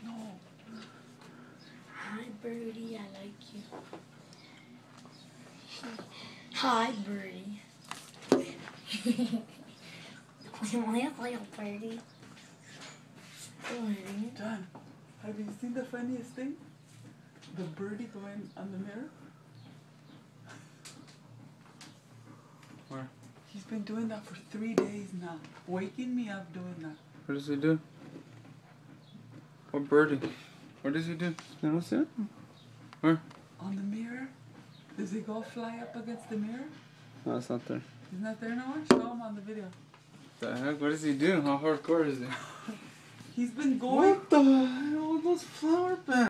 No. Hi, Birdie. I like you. Hi, Birdie. Birdie. John, have you seen the funniest thing? The birdie going on the mirror? Where? He's been doing that for 3 days now. Waking me up doing that. What does he do? What birdie? What does he do? You don't see it? Where? On the mirror? Does he go fly up against the mirror? No, it's not there. He's not there no more? Show him on the video. The heck? What does he do? How hardcore is he? He's been going. What the hell? Those flower beds.